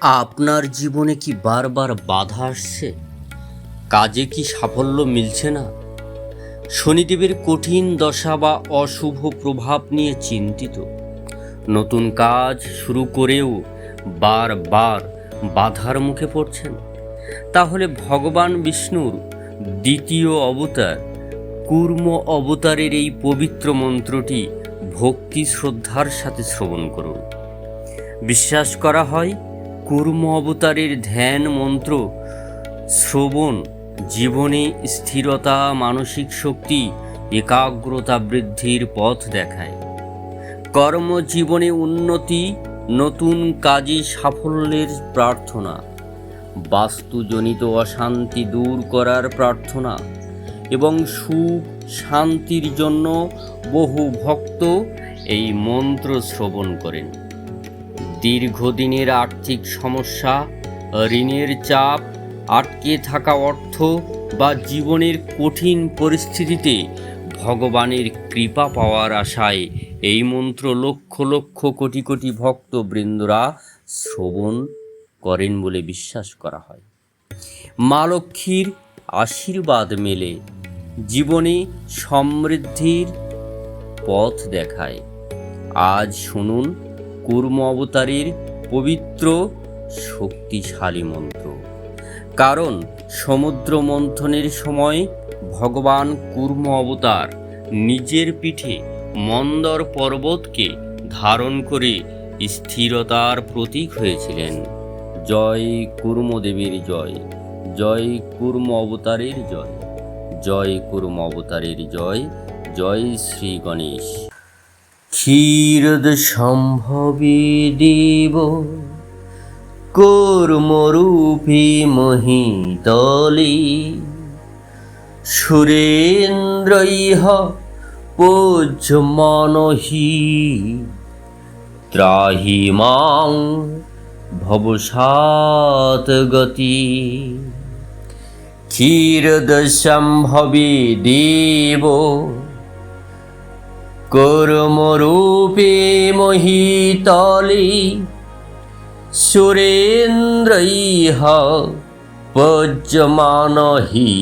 আপনার জীবনে কি বারবার বাধা আসছে? কাজে কি সাফল্য মিলছে না? শনিদেবের কঠিন দশা বা অশুভ প্রভাব নিয়ে চিন্তিত? নতুন কাজ শুরু করেও বারবার বাধার মুখে পড়ছেন? তাহলে ভগবান বিষ্ণুর দ্বিতীয় অবতার কূর্ম অবতারের এই পবিত্র মন্ত্রটি ভক্তি শ্রদ্ধার সাথে শ্রবণ করুন। বিশ্বাস করা হয় কূর্ম অবতারের ধ্যান মন্ত্র শ্রবণ জীবনে স্থিরতা, মানসিক শক্তি, একাগ্রতা বৃদ্ধির পথ দেখায়। কর্মজীবনে উন্নতি, নতুন কাজে সাফল্যের প্রার্থনা, বাস্তুজনিত অশান্তি দূর করার প্রার্থনা এবং সুখ শান্তির জন্য বহু ভক্ত এই মন্ত্র শ্রবণ করেন। দীর্ঘদিনের আর্থিক সমস্যা, ঋণের চাপ, আটকে থাকা অর্থ বা জীবনের কঠিন পরিস্থিতিতে ভগবানের কৃপা পাওয়ার আশায় এই মন্ত্র লক্ষ লক্ষ কোটি কোটি ভক্তবৃন্দরা শ্রবণ করেন বলে বিশ্বাস করা হয়। মা লক্ষ্মীর আশীর্বাদ মেলে, জীবনে সমৃদ্ধির পথ দেখায়। আজ শুনুন কূর্ম অবতারের পবিত্র শক্তিশালী মন্ত্র। কারণ সমুদ্র মন্থনের সময় ভগবান কূর্ম অবতার নিজের পিঠে মন্দর পর্বতকে ধারণ করে স্থিরতার প্রতীক হয়েছিলেন। জয় কূর্মদেবীর জয়, জয় কূর্ম অবতারের জয়, জয় কূর্ম অবতারের জয়, জয় শ্রী গণেশ। ক্ষীরদ সম্ভবী দেব কূর্মরূপী মহিতলি, সুরেন্দ্রইহ পূজ্যমানহি, ত্রাহি মাং ভবসাত গতি। ক্ষীরদ সম্ভবী দেব কূর্মরূপে মহিতলি, সুরেন্দ্রইহ পূজ্যমানহি,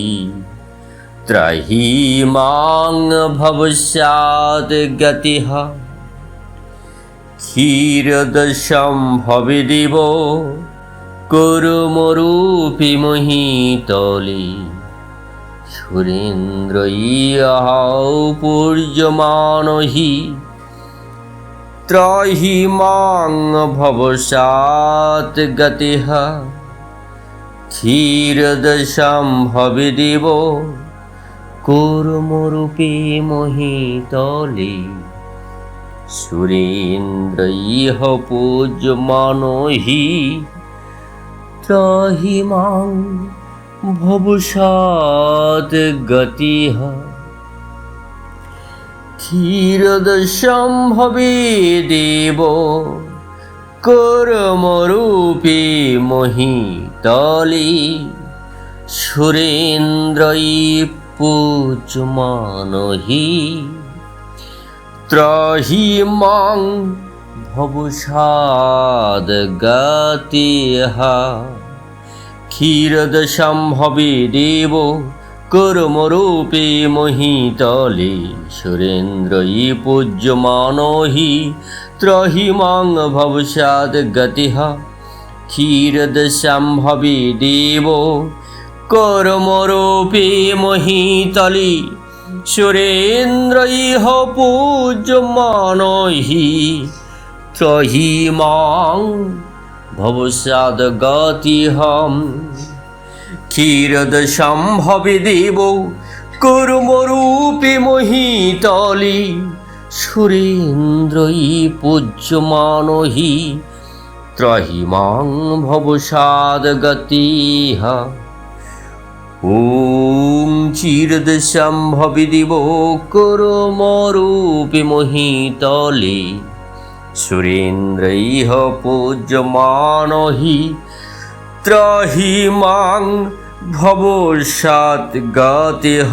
ত্রাহি মাং ভবস্যাৎ গতিঃ। ক্ষীরদ সম্ভবে দেব কূর্মরূপে মহিতলি, সুরেন্দ্রইহ পূজ্যমানহি, ত্রাহি মাং ভবস্যাৎ গতিঃ। ক্ষীরদ সম্ভবে দেব কূর্মরূপে মহিতলি, সুরেন্দ্রইহ পূজ্যমানহি, ত্রাহি মাং ভবস্যাৎ গতিঃ। ক্ষীরদ সম্ভবে দেব কূর্মরূপে মহিতলি, সুরেন্দ্রইহ পূজ্যমানহি, ত্রাহি মাং ভবস্যাৎ গতিঃ। ক্ষীরদ সম্ভবে দেব কূর্মরূপে মহিতলি, সুরেন্দ্রইহ পূজ্যমানহি, ত্রাহি মাং ভবস্যাৎ গতিঃ। ক্ষীরদ সম্ভবে দেব কূর্মরূপে মহিতলি, সুরেন্দ্রইহ পূজ্যমানহি, ত্রাহি মাং ভবস্যাৎ গতিঃ। ক্ষীরদ সম্ভবে দেব কূর্মরূপে মহিতলি, সুরেন্দ্রইহ পূজ্যমানহি, ত্রাহি মাং ভবস্যাৎ গতিঃ। ওম ক্ষীরদ সম্ভবে দেব কূর্মরূপে মহিতলি, সুরেন্দ্রইহ পূজ্যমানহি, ত্রাহি মাং ভবস্যাৎ গতিঃ।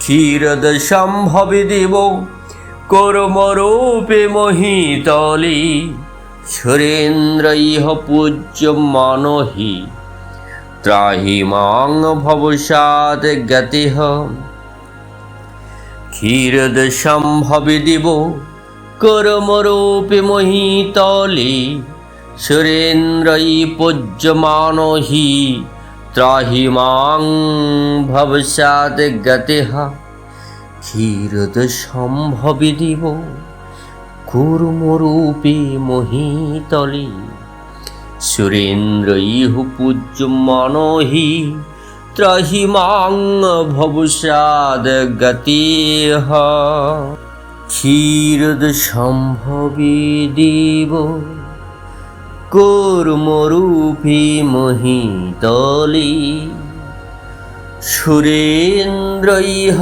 ক্ষীরদ সম্ভবে দেব কূর্মরূপে মহিতলি, সুরেন্দ্রৈঃ পূজ্যমানো হি ত্রাহি মাং ভবসাৎ গতিঃ ক্ষীরদশম্ভবি দিবো कर्मरूपी मोहितले सुरेन्द्रैः पूज्यमानो हि त्राहि मां भवसात् गतिः क्षीरदशम्भवि दिवो कूर्मरूपी मोहितले सुरेन्द्रैः पूज्यमानो हि त्राहि मां भवसात् गतिः क्षीरदशम्भवि देव कूर्मरूपी मोहितले सुरेन्द्रैः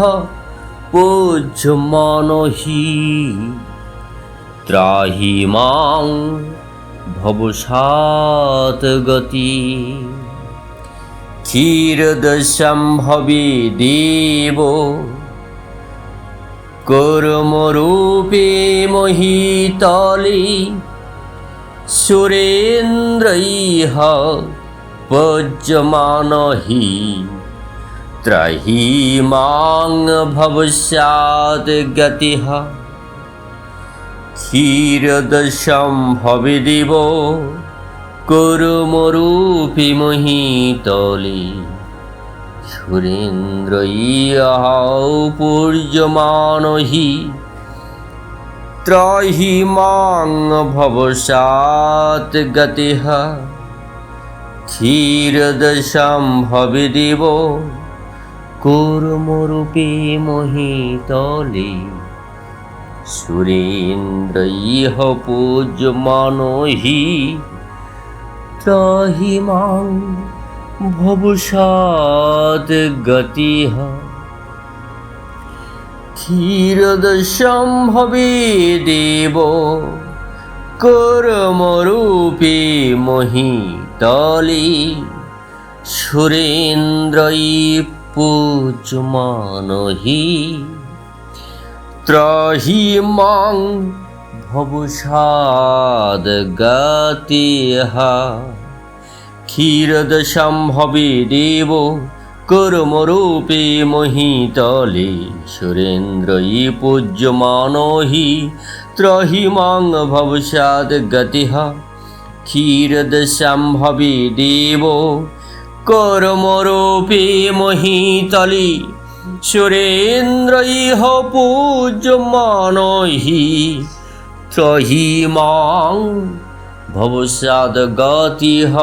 पूज्यमानो हि त्राहि मां भवसात् गतिः क्षीरदशम्भवि देव कर्मरूपे मोहितले सुरेन्द्रैः पूज्यमानो हि त्राहि मां भवसात् गतिः क्षीरदशम्भवि दिवो कर्मरूपी मोहितले सुरेन्द्रैः पूज्यमानो हि त्राहि मां भवसात् गतिः क्षीरदशम्भवि दिवो कूर्मरूपी मोहितले सुरेन्द्रैः पूज्यमानो हि त्राहि मां भवसात् गतिः क्षीरदशम्भवि देवो कर्मरूपी मोहितले सुरेन्द्रैः पूज्यमानो हि त्राहि मां भवसात् गतिः क्षीरदशम्भवि देवो कर्मरूपी मोहितले सुरेन्द्रैः पूज्यमानो हि त्राहि मां भवसात् गतिः क्षीरदशम्भवि देवो कर्मरूपी मोहितले सुरेन्द्रैः पूज्यमानो हि त्राहि मां भवसात् गतिः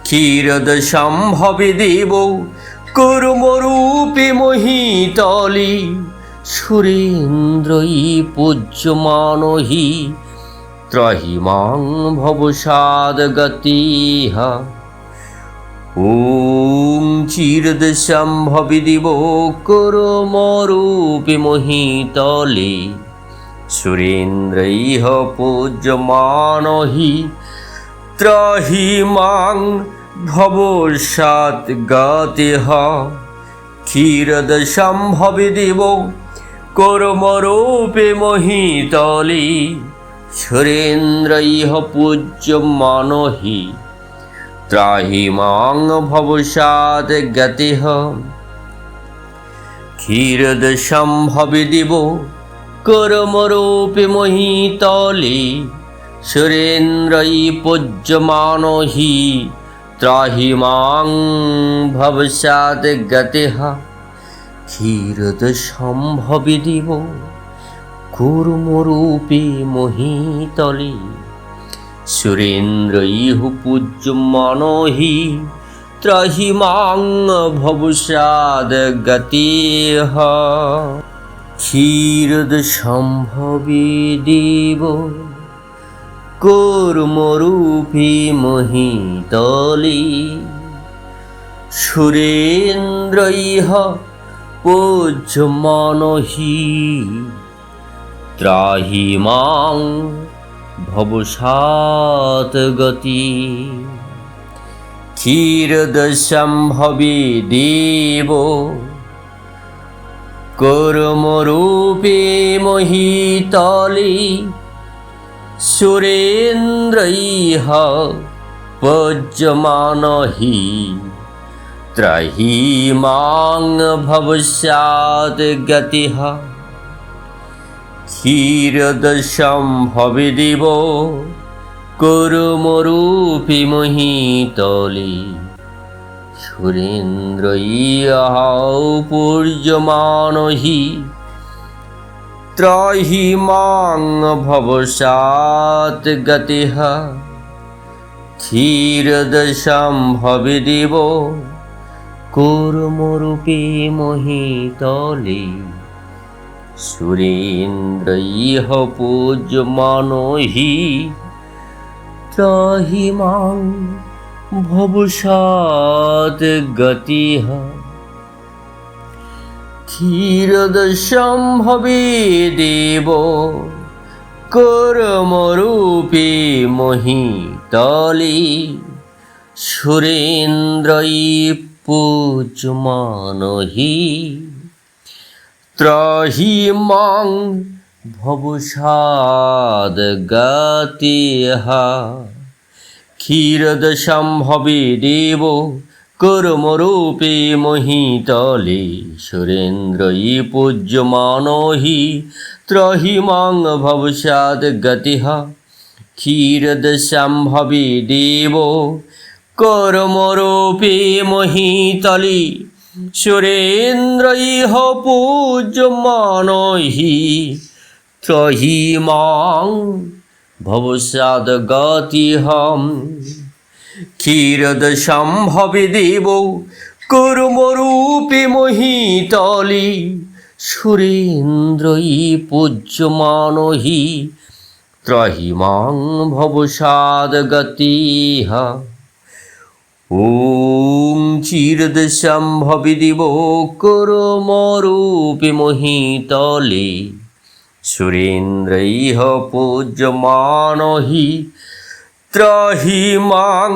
क्षीरदशम्भवि देवो कर्मरूपी मोहितले सुरेन्द्रैः पूज्यमानो हि त्राहि मां भवसात् गतिः ॐ क्षीरदशम्भवि देवो कर्मरूपी मोहितले सुरेन्द्रैः पूज्यमानो हि त्राहि मां भवसात् गतिः क्षीरदशम्भवि देवो कर्मरूपी मोहितले सुरेन्द्रैः पूज्यमानो हि त्राहि मां भवसात् गतिः क्षीरदशम्भवि देवो कर्मरूपी मोहितले सुरेन्द्रैः पूज्यमानो हि त्राहि मां भवसात् गतिः क्षीरदशम्भवि देवो कूर्मरूपी मोहितले सुरेन्द्रैः पूज्यमानो हि त्राहि मां भवसात् गतिः क्षीरदशम्भवि देवो कूर्मरूपी मोहितले सुरेन्द्रैः पूज्यमानो हि त्राहि मां भवसात् गतिः क्षीरदशम्भवि देवो कर्मरूपी मोहितले सुरेन्द्रैः पूज्यमानो हि त्राहि मां भविष्यात् गतिः क्षीरदशम्भविदिव कुर्मरूपी मोहितले सुरेन्द्रैः पूज्यमानो हि त्राहि मां भविष्यात् गतिः क्षीरदशम्भविदिव कुर्मरूपी मोहितले सुरेन्द्रैः पूज्यमानो हि त्राहि मां भविष्यात् गतिः क्षीरदशम्भविदिव कुर्मरूपी मोहितले सुरेन्द्रैः पूज्यमानो हि त्राहि मां भविष्यात् गतिः क्षीरदशम्भविदिव कुर्मरूपी मोहितले सुरेन्द्रैः पूज्यमानो हि त्राहि मां भविष्यात् गतिः क्षीरदशम्भविदिव कुर्मरूपी मोहितले सुरेन्द्रैः पूज्यमानो हि त्राहि मां भविष्यात् गतिः क्षीरदशम्भविदिव कुर्मरूपी मोहितले सुरेन्द्रैः पूज्यमानो हि त्राहि मां भविष्यात् गतिः ॐ क्षीरदशम्भविदिव कुर्मरूपी मोहितले सुरेन्द्रैः पूज्यमानो हि त्राहि मां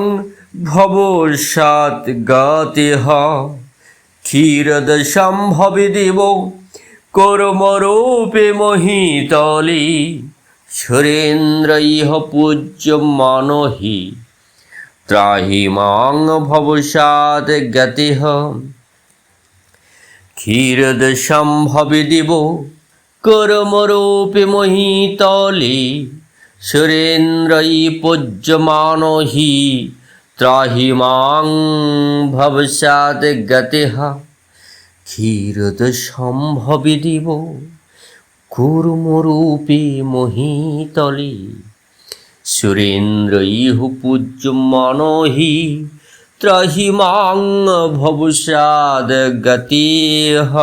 भविष्यात् गतिः क्षीरदशम्भविदिव कुर्मरूपी मोहितले सुरेन्द्रैः पूज्यमानो हि त्राहि मां भविष्यात् गतिः क्षीरदशम्भविदिव कुर्मरूपी मोहितले सुरेन्द्रैः पूज्यमानो हि त्राहि मां भविष्यात् गतिः क्षीरदशम्भविदिव कुर्मरूपी मोहितले सुरेन्द्रैः पूज्यमानो हि त्राहि मां भविष्यात् गतिः।